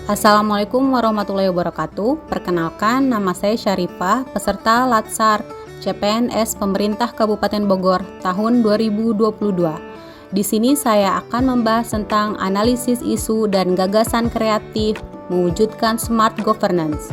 Assalamualaikum warahmatullahi wabarakatuh. Perkenalkan, nama saya Syarifah, peserta Latsar CPNS Pemerintah Kabupaten Bogor tahun 2022. Di sini saya akan membahas tentang analisis isu dan gagasan kreatif mewujudkan smart governance.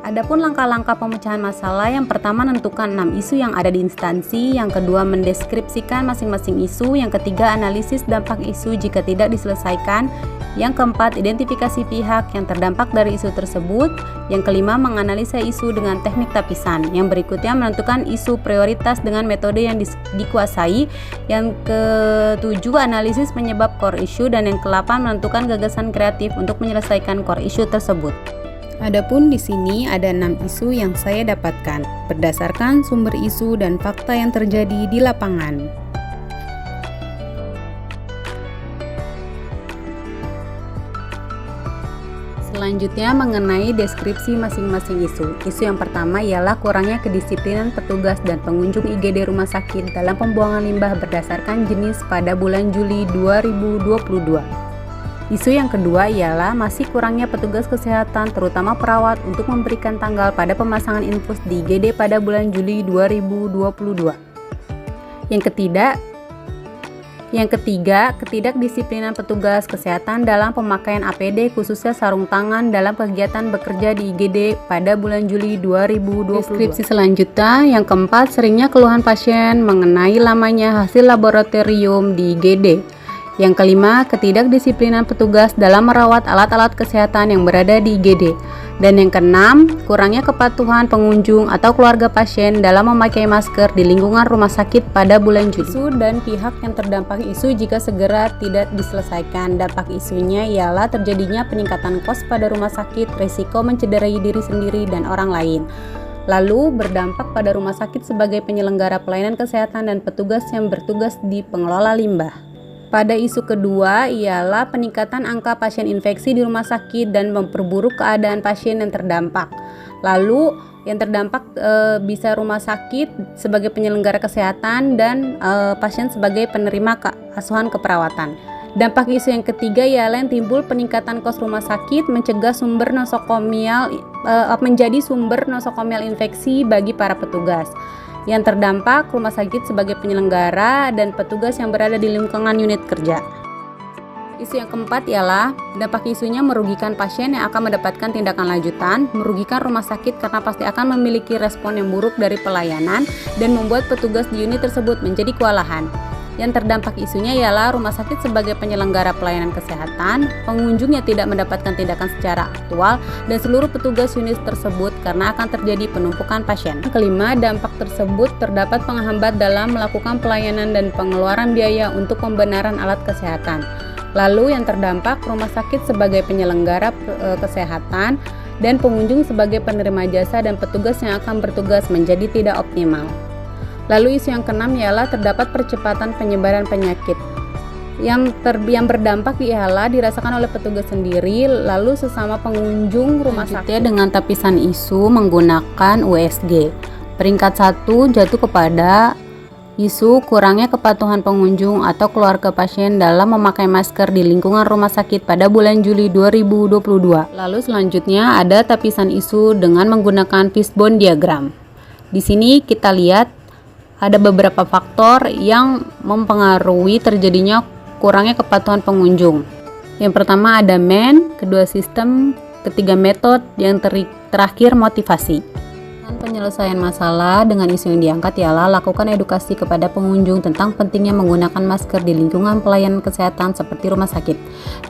Adapun langkah-langkah pemecahan masalah, yang pertama menentukan 6 isu yang ada di instansi, yang kedua mendeskripsikan masing-masing isu, yang ketiga analisis dampak isu jika tidak diselesaikan, yang keempat identifikasi pihak yang terdampak dari isu tersebut, yang kelima menganalisa isu dengan teknik tapisan, yang berikutnya menentukan isu prioritas dengan metode yang dikuasai, yang ketujuh analisis penyebab core issue, dan yang ke-8 menentukan gagasan kreatif untuk menyelesaikan core issue tersebut. Adapun di sini ada 6 isu yang saya dapatkan berdasarkan sumber isu dan fakta yang terjadi di lapangan. Selanjutnya mengenai deskripsi masing-masing isu. Isu yang pertama ialah kurangnya kedisiplinan petugas dan pengunjung IGD rumah sakit dalam pembuangan limbah berdasarkan jenis pada bulan Juli 2022. Isu yang kedua ialah masih kurangnya petugas kesehatan terutama perawat untuk memberikan tanggal pada pemasangan infus di IGD pada bulan Juli 2022. Yang ketiga, ketidakdisiplinan petugas kesehatan dalam pemakaian APD khususnya sarung tangan dalam kegiatan bekerja di IGD pada bulan Juli 2022. Deskripsi selanjutnya, yang keempat, seringnya keluhan pasien mengenai lamanya hasil laboratorium di IGD. Yang kelima, ketidakdisiplinan petugas dalam merawat alat-alat kesehatan yang berada di IGD. Dan yang keenam, kurangnya kepatuhan pengunjung atau keluarga pasien dalam memakai masker di lingkungan rumah sakit pada bulan Juli. Isu dan pihak yang terdampak isu jika segera tidak diselesaikan. Dampak isunya ialah terjadinya peningkatan kos pada rumah sakit, risiko mencederai diri sendiri dan orang lain. Lalu berdampak pada rumah sakit sebagai penyelenggara pelayanan kesehatan dan petugas yang bertugas di pengelola limbah. Pada isu kedua ialah peningkatan angka pasien infeksi di rumah sakit dan memperburuk keadaan pasien yang terdampak. Lalu yang terdampak bisa rumah sakit sebagai penyelenggara kesehatan dan pasien sebagai penerima asuhan keperawatan. Dampak isu yang ketiga ialah yang timbul peningkatan kos rumah sakit menjadi sumber nosokomial infeksi bagi para petugas. Yang terdampak rumah sakit sebagai penyelenggara dan petugas yang berada di lingkungan unit kerja. Isu yang keempat ialah dampak isunya merugikan pasien yang akan mendapatkan tindakan lanjutan, merugikan rumah sakit karena pasti akan memiliki respon yang buruk dari pelayanan dan membuat petugas di unit tersebut menjadi kewalahan. Yang terdampak isunya ialah rumah sakit sebagai penyelenggara pelayanan kesehatan, pengunjung yang tidak mendapatkan tindakan secara aktual, dan seluruh petugas unit tersebut karena akan terjadi penumpukan pasien. Kelima, dampak tersebut terdapat penghambat dalam melakukan pelayanan dan pengeluaran biaya untuk pembenaran alat kesehatan. Lalu yang terdampak rumah sakit sebagai penyelenggara kesehatan dan pengunjung sebagai penerima jasa dan petugas yang akan bertugas menjadi tidak optimal. Lalu isu yang keenam ialah terdapat percepatan penyebaran penyakit. Yang berdampak ialah dirasakan oleh petugas sendiri, lalu sesama pengunjung rumah sakit. Dengan tapisan isu menggunakan USG. Peringkat 1 jatuh kepada isu kurangnya kepatuhan pengunjung atau keluarga pasien dalam memakai masker di lingkungan rumah sakit pada bulan Juli 2022. Lalu selanjutnya ada tapisan isu dengan menggunakan fishbone diagram. Di sini kita lihat ada beberapa faktor yang mempengaruhi terjadinya kurangnya kepatuhan pengunjung. Yang pertama ada kedua sistem, ketiga metode, yang terakhir motivasi. Penyelesaian masalah dengan isu yang diangkat ialah lakukan edukasi kepada pengunjung tentang pentingnya menggunakan masker di lingkungan pelayanan kesehatan seperti rumah sakit.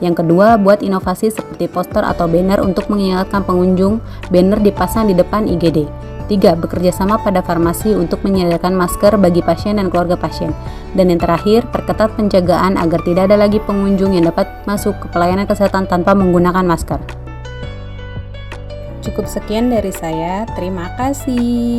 Yang kedua, buat inovasi seperti poster atau banner untuk mengingatkan pengunjung, banner dipasang di depan IGD. 3. Bekerjasama pada farmasi untuk menyediakan masker bagi pasien dan keluarga pasien. Dan yang terakhir, perketat penjagaan agar tidak ada lagi pengunjung yang dapat masuk ke pelayanan kesehatan tanpa menggunakan masker. Cukup sekian dari saya, terima kasih.